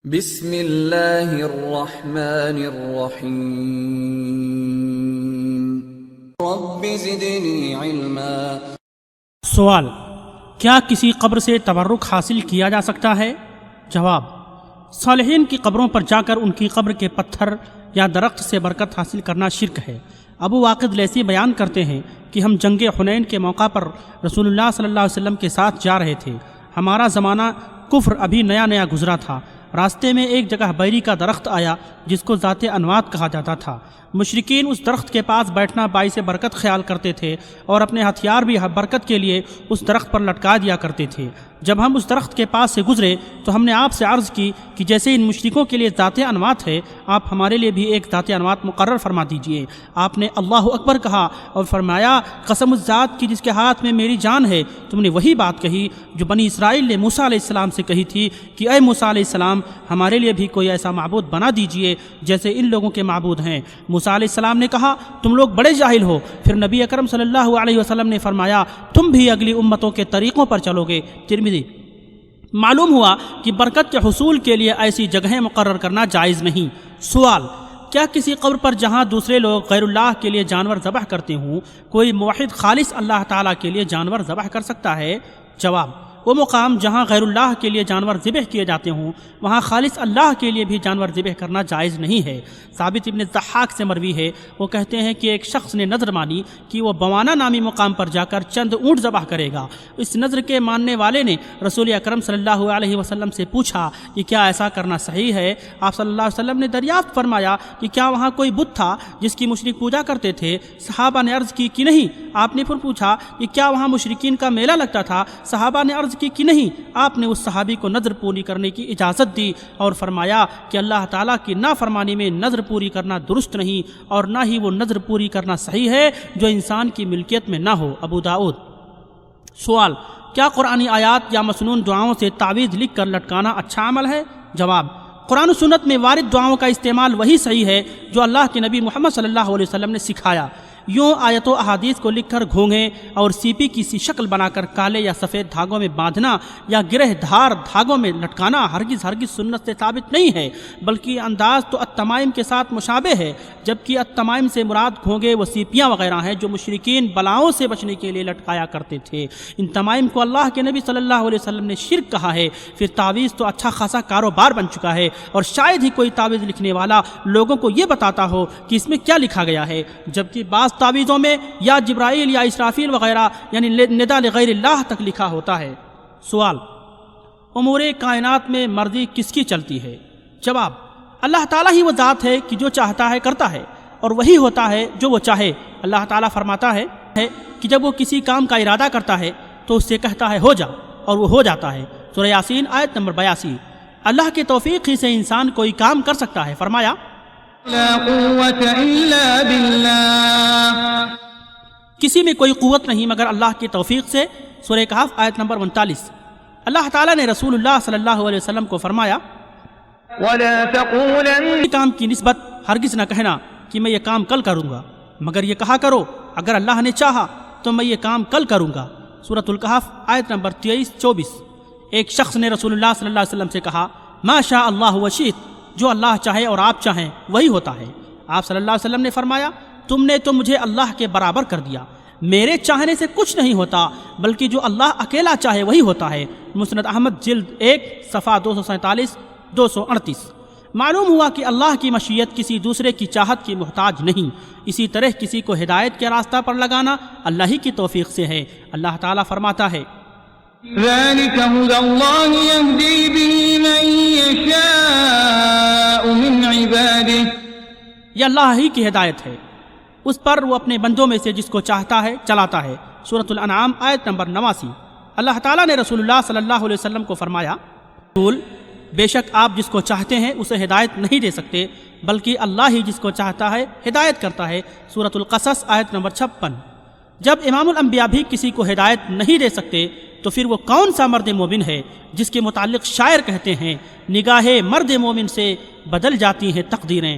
بسم اللہ الرحمن الرحیم رب زدنی علما۔ سوال: کیا کسی قبر سے تبرک حاصل کیا جا سکتا ہے؟ جواب: صالحین کی قبروں پر جا کر ان کی قبر کے پتھر یا درخت سے برکت حاصل کرنا شرک ہے۔ ابو واقد لیثی بیان کرتے ہیں کہ ہم جنگ حنین کے موقع پر رسول اللہ صلی اللہ علیہ وسلم کے ساتھ جا رہے تھے۔ ہمارا زمانہ کفر ابھی نیا نیا گزرا تھا۔ راستے میں ایک جگہ بیری کا درخت آیا جس کو ذات انوات کہا جاتا تھا۔ مشرکین اس درخت کے پاس بیٹھنا باعث برکت خیال کرتے تھے اور اپنے ہتھیار بھی برکت کے لیے اس درخت پر لٹکا دیا کرتے تھے۔ جب ہم اس درخت کے پاس سے گزرے تو ہم نے آپ سے عرض کی کہ جیسے ان مشرکوں کے لیے ذات انوات ہے، آپ ہمارے لیے بھی ایک ذات انوات مقرر فرما دیجئے۔ آپ نے اللہ اکبر کہا اور فرمایا، قسم اس ذات کی جس کے ہاتھ میں میری جان ہے، تم نے وہی بات کہی جو بنی اسرائیل نے موسیٰ علیہ السلام سے کہی تھی کہ اے موسیٰ علیہ السلام، ہمارے لیے بھی کوئی ایسا معبود بنا دیجئے جیسے ان لوگوں کے معبود ہیں۔ موسیٰ علیہ السلام نے کہا، تم لوگ بڑے جاہل ہو۔ پھر نبی اکرم صلی اللہ علیہ وسلم نے فرمایا، تم بھی اگلی امتوں کے طریقوں پر چلو گے۔ ترمذی۔ معلوم ہوا کہ برکت کے حصول کے لیے ایسی جگہیں مقرر کرنا جائز نہیں۔ سوال: کیا کسی قبر پر جہاں دوسرے لوگ غیر اللہ کے لیے جانور ذبح کرتے ہوں، کوئی موحد خالص اللہ تعالیٰ کے لیے جانور ذبح کر سکتا ہے؟ جواب: وہ مقام جہاں غیر اللہ کے لیے جانور ذبح کیے جاتے ہوں، وہاں خالص اللہ کے لیے بھی جانور ذبح کرنا جائز نہیں ہے۔ ثابت ابن ضحاک سے مروی ہے، وہ کہتے ہیں کہ ایک شخص نے نذر مانی کہ وہ بوانہ نامی مقام پر جا کر چند اونٹ ذبح کرے گا۔ اس نذر کے ماننے والے نے رسول اکرم صلی اللہ علیہ وسلم سے پوچھا کہ کیا ایسا کرنا صحیح ہے؟ آپ صلی اللہ علیہ وسلم نے دریافت فرمایا کہ کیا وہاں کوئی بت تھا جس کی مشرک پوجا کرتے تھے؟ صحابہ نے عرض کی کہ نہیں۔ آپ نے پھر پوچھا کہ کیا وہاں مشرکین کا میلہ لگتا تھا؟ صحابہ نے عرض کی کہ نہیں۔ آپ نے اس صحابی کو نذر پوری کرنے کی اجازت دی اور فرمایا کہ اللہ تعالیٰ کی نافرمانی میں نذر پوری کرنا درست نہیں، اور نہ ہی وہ نذر پوری کرنا صحیح ہے جو انسان کی ملکیت میں نہ ہو۔ ابو داؤد۔ سوال: کیا قرآنی آیات یا مسنون دعاؤں سے تعویذ لکھ کر لٹکانا اچھا عمل ہے؟ جواب: قرآن و سنت میں وارد دعاؤں کا استعمال وہی صحیح ہے جو اللہ کے نبی محمد صلی اللہ علیہ وسلم نے سکھایا۔ یوں آیت و احادیث کو لکھ کر گھونگیں اور سیپی کی سی شکل بنا کر کالے یا سفید دھاگوں میں باندھنا یا گرہ دھار دھاگوں میں لٹکانا ہرگز سنت سے ثابت نہیں ہے، بلکہ انداز تو التمائم کے ساتھ مشابہ ہے، جبکہ التمائم سے مراد گھونگے و سیپیاں وغیرہ ہیں جو مشرکین بلاؤں سے بچنے کے لیے لٹکایا کرتے تھے۔ ان تمائم کو اللہ کے نبی صلی اللہ علیہ وسلم نے شرک کہا ہے۔ پھر تعویذ تو اچھا خاصا کاروبار بن چکا ہے، اور شاید ہی کوئی تعویذ لکھنے والا لوگوں کو یہ بتاتا ہو کہ اس میں کیا لکھا گیا ہے، جبکہ بعض تعویذوں میں یا جبرائیل یا اسرافیل وغیرہ یعنی ندا لغیر اللہ تک لکھا ہوتا ہے۔ سوال: امور کائنات میں مرضی کس کی چلتی ہے؟ جواب: اللہ تعالیٰ ہی وہ ذات ہے کہ جو چاہتا ہے کرتا ہے، اور وہی ہوتا ہے جو وہ چاہے۔ اللہ تعالیٰ فرماتا ہے کہ جب وہ کسی کام کا ارادہ کرتا ہے تو اس سے کہتا ہے ہو جا، اور وہ ہو جاتا ہے۔ سورہ یاسین آیت نمبر 82۔ اللہ کی توفیق ہی سے انسان کوئی کام کر سکتا ہے۔ فرمایا، لا قوت الا باللہ، کسی میں کوئی قوت نہیں مگر اللہ کی توفیق سے۔ سورہ کہف آیت نمبر 39۔ اللہ تعالیٰ نے رسول اللہ صلی اللہ علیہ وسلم کو فرمایا، ولا تقولن، کام کی نسبت ہرگز نہ کہنا کہ میں یہ کام کل کروں گا، مگر یہ کہا کرو اگر اللہ نے چاہا تو میں یہ کام کل کروں گا۔ سورۃ الکہف آیت نمبر 23-24۔ ایک شخص نے رسول اللہ صلی اللہ علیہ وسلم سے کہا، ما شاء اللہ وشئت، جو اللہ چاہے اور آپ چاہیں وہی ہوتا ہے۔ آپ صلی اللہ علیہ وسلم نے فرمایا، تم نے تو مجھے اللہ کے برابر کر دیا، میرے چاہنے سے کچھ نہیں ہوتا، بلکہ جو اللہ اکیلا چاہے وہی ہوتا ہے۔ مسند احمد جلد 1 صفحہ 247-238۔ معلوم ہوا کہ اللہ کی مشیت کسی دوسرے کی چاہت کی محتاج نہیں۔ اسی طرح کسی کو ہدایت کے راستہ پر لگانا اللہ ہی کی توفیق سے ہے۔ اللہ تعالیٰ فرماتا ہے، ذلك هدى الله يهدي به من يشاء من عباده، یہ اللہ ہی کی ہدایت ہے، اس پر وہ اپنے بندوں میں سے جس کو چاہتا ہے چلاتا ہے۔ سورۃ الانعام آیت نمبر 89۔ اللہ تعالیٰ نے رسول اللہ صلی اللہ علیہ وسلم کو فرمایا، رسول، بے شک آپ جس کو چاہتے ہیں اسے ہدایت نہیں دے سکتے، بلکہ اللہ ہی جس کو چاہتا ہے ہدایت کرتا ہے۔ سورۃ القصص آیت نمبر 56۔ جب امام الانبیاء بھی کسی کو ہدایت نہیں دے سکتے تو پھر وہ کون سا مرد مومن ہے جس کے متعلق شاعر کہتے ہیں، نگاہ مرد مومن سے بدل جاتی ہیں تقدیریں۔